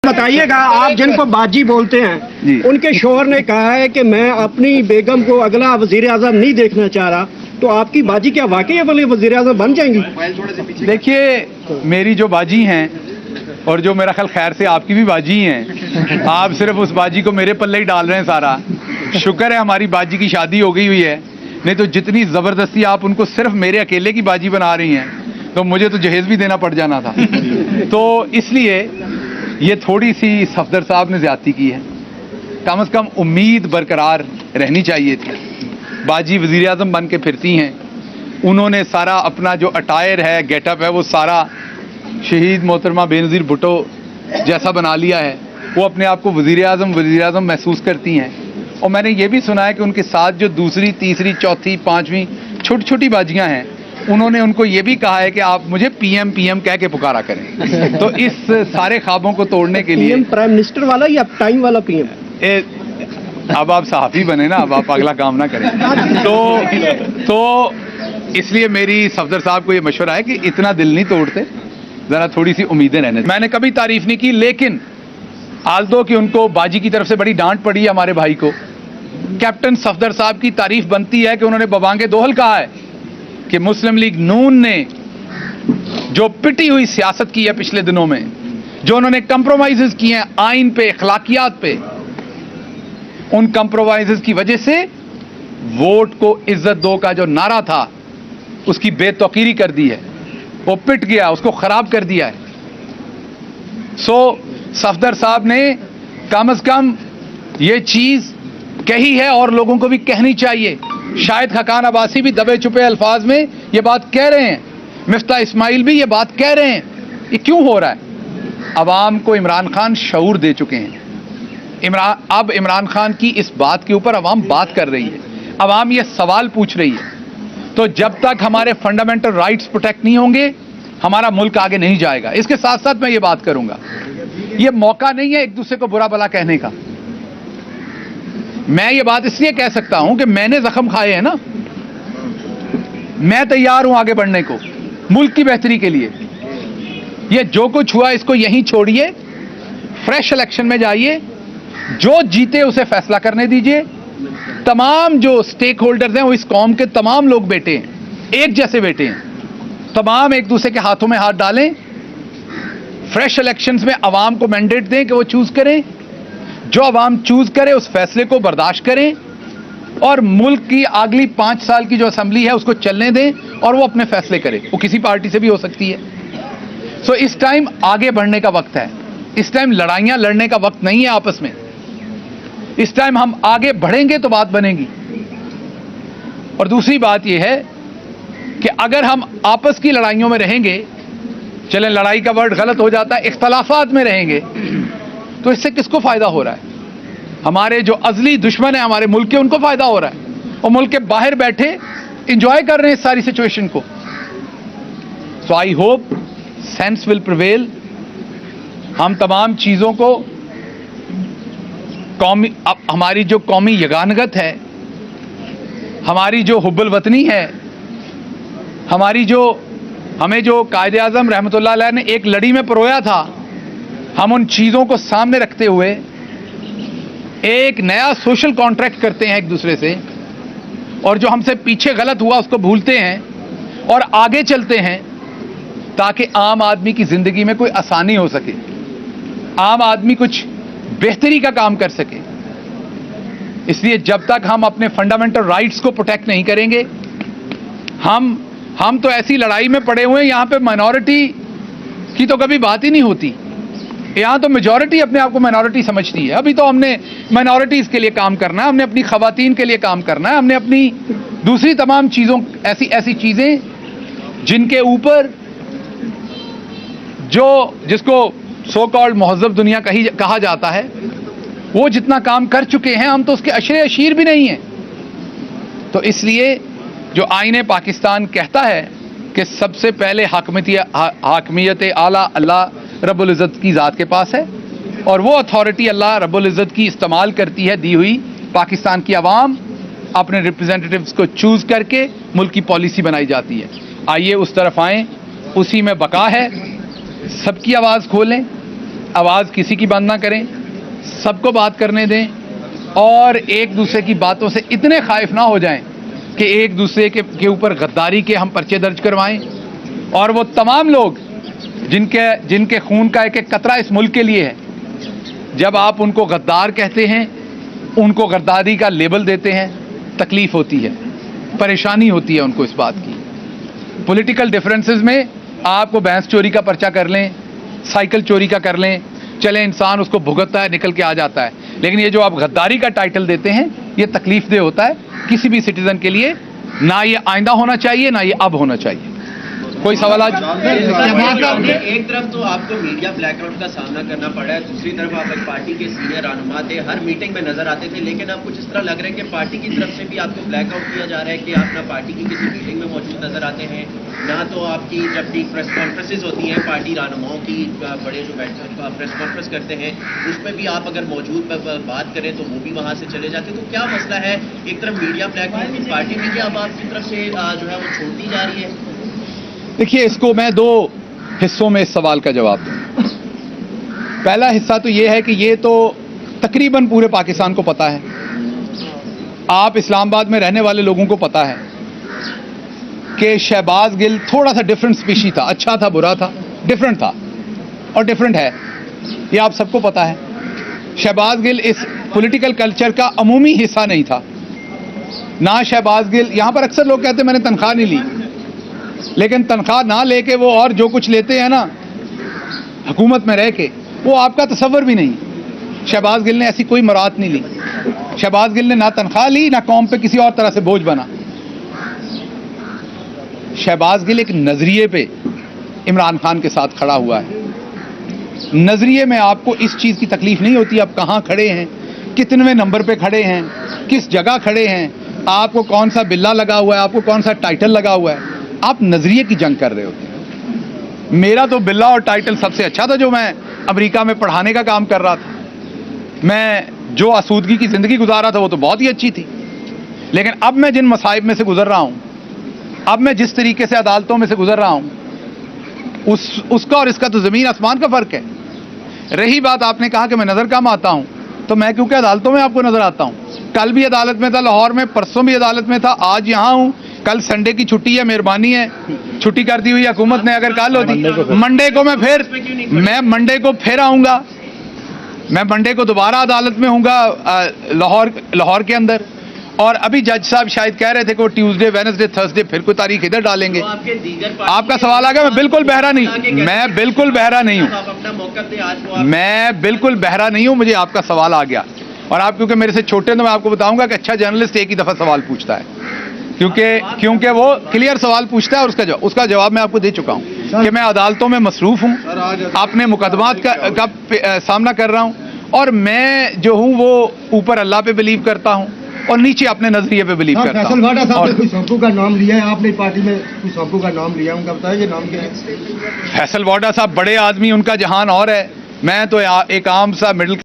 बताइएगा, आप जिनको बाजी बोलते हैं उनके शोहर ने कहा है कि मैं अपनी बेगम को अगला वजीर आजम नहीं देखना चाह रहा, तो आपकी बाजी क्या वाकई वाले वजीर आजम बन जाएंगी? देखिए, मेरी जो बाजी हैं और जो मेरा ख्याल खैर से आपकी भी बाजी हैं, आप सिर्फ उस बाजी को मेरे पल्ले ही डाल रहे हैं सारा। शुक्र है हमारी बाजी की शादी हो गई हुई है, नहीं तो जितनी ज़बरदस्ती आप उनको सिर्फ मेरे अकेले की बाजी बना रही हैं तो मुझे तो जहेज भी देना पड़ जाना था। तो इसलिए ये थोड़ी सी सफदर साहब ने ज्यादती की है। कम से कम उम्मीद बरकरार रहनी चाहिए थी। बाजी वज़ीर आज़म बन के फिरती हैं, उन्होंने सारा अपना जो अटायर है, गेटअप है, वो सारा शहीद मोहतरमा बेनज़ीर भुट्टो जैसा बना लिया है। वो अपने आप को वज़ीर आज़म महसूस करती हैं। और मैंने ये भी सुना है कि उनके साथ जो दूसरी, तीसरी, चौथी, पाँचवीं छोटी छोटी बाजियाँ हैं, उन्होंने उनको ये भी कहा है कि आप मुझे पीएम पीएम कह के पुकारा करें। तो इस सारे ख्वाबों को तोड़ने के लिए प्राइम मिनिस्टर वाला या टाइम वाला पीएम? अब आप सहाफ़ी बने ना, अब आप अगला काम ना करें। तो इसलिए मेरी सफदर साहब को ये मशवरा है कि इतना दिल नहीं तोड़ते, ज़रा थोड़ी सी उम्मीदें रहने। मैंने कभी तारीफ नहीं की, लेकिन आल्दो कि उनको बाजी की तरफ से बड़ी डांट पड़ी है हमारे भाई को। कैप्टन सफदर साहब की तारीफ बनती है कि उन्होंने बबांगे दोहल कहा है कि मुस्लिम लीग नून ने जो पिटी हुई सियासत की है पिछले दिनों में, जो उन्होंने कंप्रोमाइजेस किए हैं आइन पे, अखलाकियात पे, उन कंप्रोमाइजेस की वजह से वोट को इज्जत दो का जो नारा था उसकी बेतौकीरी कर दी है। वो पिट गया, उसको खराब कर दिया है। सफदर साहब ने कम से कम ये चीज कही है और लोगों को भी कहनी चाहिए। शाहिद खकान अब्बासी भी दबे छुपे अल्फाज में ये बात कह रहे हैं, मिफ्ता इस्माइल भी ये बात कह रहे हैं। ये क्यों हो रहा है? अवाम को इमरान खान शऊर दे चुके हैं। अब इमरान खान की इस बात के ऊपर अवाम बात कर रही है, अवाम ये सवाल पूछ रही है। तो जब तक हमारे फंडामेंटल राइट्स प्रोटेक्ट नहीं होंगे, हमारा मुल्क आगे नहीं जाएगा। इसके साथ साथ मैं ये बात करूंगा, ये मौका नहीं है एक दूसरे को बुरा भला कहने का। मैं ये बात इसलिए कह सकता हूं कि मैंने जख्म खाए हैं ना, मैं तैयार हूं आगे बढ़ने को मुल्क की बेहतरी के लिए। ये जो कुछ हुआ इसको यहीं छोड़िए, फ्रेश इलेक्शन में जाइए, जो जीते उसे फैसला करने दीजिए। तमाम जो स्टेक होल्डर्स हैं वो इस कौम के तमाम लोग बेटे हैं, एक जैसे बेटे हैं। तमाम एक दूसरे के हाथों में हाथ डालें, फ्रेश इलेक्शंस में अवाम को मैंडेट दें कि वो चूज करें, जो अवाम चूज करे उस फैसले को बर्दाश्त करें और मुल्क की अगली 5 साल की जो असेंबली है उसको चलने दें और वो अपने फैसले करे। वो किसी पार्टी से भी हो सकती है। सो इस टाइम आगे बढ़ने का वक्त है, इस टाइम लड़ाइयां लड़ने का वक्त नहीं है आपस में। इस टाइम हम आगे बढ़ेंगे तो बात बनेगी। और दूसरी बात यह है कि अगर हम आपस की लड़ाइयों में रहेंगे, चलें लड़ाई का वर्ड गलत हो जाता है, इख्तलाफात में रहेंगे, तो इससे किसको फायदा हो रहा है? हमारे जो अजली दुश्मन है हमारे मुल्क के, उनको फायदा हो रहा है और मुल्क के बाहर बैठे एंजॉय कर रहे हैं इस सारी सिचुएशन को। So I hope sense will prevail. हम तमाम चीजों को कौमी, हमारी जो कौमी यगानगत है, हमारी जो हुब्बुल वतनी है, हमारी जो हमें जो कायदे आज़म रहमतुल्लाह अलैह ने एक लड़ी में परोया था, हम उन चीज़ों को सामने रखते हुए एक नया सोशल कॉन्ट्रैक्ट करते हैं एक दूसरे से, और जो हमसे पीछे गलत हुआ उसको भूलते हैं और आगे चलते हैं ताकि आम आदमी की ज़िंदगी में कोई आसानी हो सके, आम आदमी कुछ बेहतरी का काम कर सके। इसलिए जब तक हम अपने फंडामेंटल राइट्स को प्रोटेक्ट नहीं करेंगे, हम तो ऐसी लड़ाई में पड़े हुए हैं, यहाँ पे माइनॉरिटी की तो कभी बात ही नहीं होती। यहाँ तो मेजॉरिटी अपने आप को माइनॉरिटी समझती है। अभी तो हमने माइनॉरिटीज़ के लिए काम करना है, हमने अपनी खवातीन के लिए काम करना है, हमने अपनी दूसरी तमाम चीज़ों, ऐसी चीज़ें जिनके ऊपर जिसको सो कॉल्ड महज़ब दुनिया कहा जाता है, वो जितना काम कर चुके हैं, हम तो उसके अशरे अशीर भी नहीं हैं। तो इसलिए जो आईने पाकिस्तान कहता है कि सबसे पहले हाकमियत आला अल्लाह रब्बुल इज़्ज़त की ज़ात के पास है, और वो अथॉरिटी अल्लाह रब्बुल इज़्ज़त की इस्तेमाल करती है दी हुई पाकिस्तान की आवाम, अपने रिप्रेजेंटेटिव्स को चूज़ करके मुल्क की पॉलिसी बनाई जाती है। आइए उस तरफ आएँ, उसी में बका है। सबकी आवाज़ खोलें, आवाज़ किसी की बंद ना करें, सबको बात करने दें और एक दूसरे की बातों से इतने खाइफ ना हो जाएं कि एक दूसरे के ऊपर गद्दारी के हम पर्चे दर्ज करवाएं। और वो तमाम लोग जिनके खून का एक एक कतरा इस मुल्क के लिए है, जब आप उनको गद्दार कहते हैं, उनको गद्दारी का लेबल देते हैं, तकलीफ होती है, परेशानी होती है उनको इस बात की। पॉलिटिकल डिफरेंसेस में आपको भैंस चोरी का पर्चा कर लें, साइकिल चोरी का कर लें, चले इंसान उसको भुगतता है, निकल के आ जाता है, लेकिन ये जो आप गद्दारी का टाइटल देते हैं ये तकलीफ दे होता है किसी भी सिटीजन के लिए। ना ये आइंदा होना चाहिए, ना ये अब होना चाहिए। कोई सवाल आज? एक तरफ तो आपको मीडिया ब्लैकआउट का सामना करना पड़ा है, दूसरी तरफ आप एक पार्टी के सीनियर रहनुमा थे, हर मीटिंग में नजर आते थे, लेकिन अब कुछ इस तरह लग रहा है कि पार्टी की तरफ से भी आपको ब्लैकआउट किया जा रहा है कि आप ना पार्टी की किसी मीटिंग में मौजूद नजर आते हैं, ना तो आपकी जब भी प्रेस कॉन्फ्रेंसेज होती हैं पार्टी रहनुमाओं की, बड़े जो प्रेस कॉन्फ्रेंस करते हैं उसमें भी आप अगर मौजूद बात करें तो वो भी वहाँ से चले जाते हैं। तो क्या मसला है? एक तरफ मीडिया ब्लैकआउट, पार्टी भी क्या अब आपकी तरफ से जो है वो छोड़ती जा रही है? देखिए, इसको मैं दो हिस्सों में इस सवाल का जवाब दूं। पहला हिस्सा तो ये है कि ये तो तकरीबन पूरे पाकिस्तान को पता है, आप इस्लामाबाद में रहने वाले लोगों को पता है कि शहबाज गिल थोड़ा सा डिफरेंट स्पीशी था, अच्छा था, बुरा था, डिफरेंट था और डिफरेंट है, ये आप सबको पता है। शहबाज गिल इस पॉलिटिकल कल्चर का अमूमी हिस्सा नहीं था ना। शहबाज गिल, यहां पर अक्सर लोग कहते हैं मैंने तनख्वाह नहीं ली, लेकिन तनख्वाह ना लेके वो और जो कुछ लेते हैं ना हुकूमत में रह के, वो आपका तसव्वुर भी नहीं। शहबाज गिल ने ऐसी कोई मुराद नहीं ली। शहबाज गिल ने ना तनख्वाह ली, ना कौम पे किसी और तरह से बोझ बना। शहबाज गिल एक नजरिए पे इमरान खान के साथ खड़ा हुआ है। नजरिए में आपको इस चीज की तकलीफ नहीं होती आप कहां खड़े हैं, कितने नंबर पे खड़े हैं, किस जगह खड़े हैं, आपको कौन सा बिल्ला लगा हुआ है, आपको कौन सा टाइटल लगा हुआ है। आप नजरिए की जंग कर रहे होते हैं। मेरा तो बिल्ला और टाइटल सबसे अच्छा था जो मैं अमेरिका में पढ़ाने का काम कर रहा था। मैं जो आसूदगी की जिंदगी गुजार रहा था वो तो बहुत ही अच्छी थी, लेकिन अब मैं जिन मसाइब में से गुजर रहा हूं, अब मैं जिस तरीके से अदालतों में से गुजर रहा हूं, उसका और इसका तो जमीन आसमान का फर्क है। रही बात, आपने कहा कि मैं नजर कम आता हूं, तो मैं क्योंकि अदालतों में आपको नजर आता हूं। कल भी अदालत में था लाहौर में, परसों भी अदालत में था, आज यहां हूं। कल संडे की छुट्टी है, मेहरबानी है, छुट्टी कर दी हुई हुकूमत ने। अगर कल होती मंडे को मैं मंडे को फिर आऊंगा, मैं मंडे को दोबारा अदालत में हूँगा लाहौर के अंदर। और अभी जज साहब शायद कह रहे थे कि वो ट्यूसडे, वेडनेसडे, थर्सडे फिर कोई तारीख इधर डालेंगे। आपका सवाल आ गया, मैं बिल्कुल बहरा नहीं, मैं बिल्कुल बहरा नहीं हूँ, मैं बिल्कुल बहरा नहीं हूँ, मुझे आपका सवाल आ गया। और आप क्योंकि मेरे से छोटे हैं तो मैं आपको बताऊंगा कि अच्छा जर्नलिस्ट एक ही दफा सवाल पूछता है, क्योंकि वो क्लियर सवाल पूछता है और उसका जवाब मैं आपको दे चुका हूं कि मैं अदालतों में मसरूफ हूं, अपने मुकदमात का सामना कर रहा हूं, और मैं जो हूं वो ऊपर अल्लाह पे बिलीव करता हूं और नीचे अपने नजरिए पे बिलीव करता हूं। फैसल वाडा साहब ने कुछ सबको का नाम लिया है, आपने पार्टी में कुछ सबको का नाम लिया, उनका बताइए नाम क्या है? फैसल वाडा साहब बड़े आदमी, उनका जहान और है, मैं तो एक आम सा मिडिल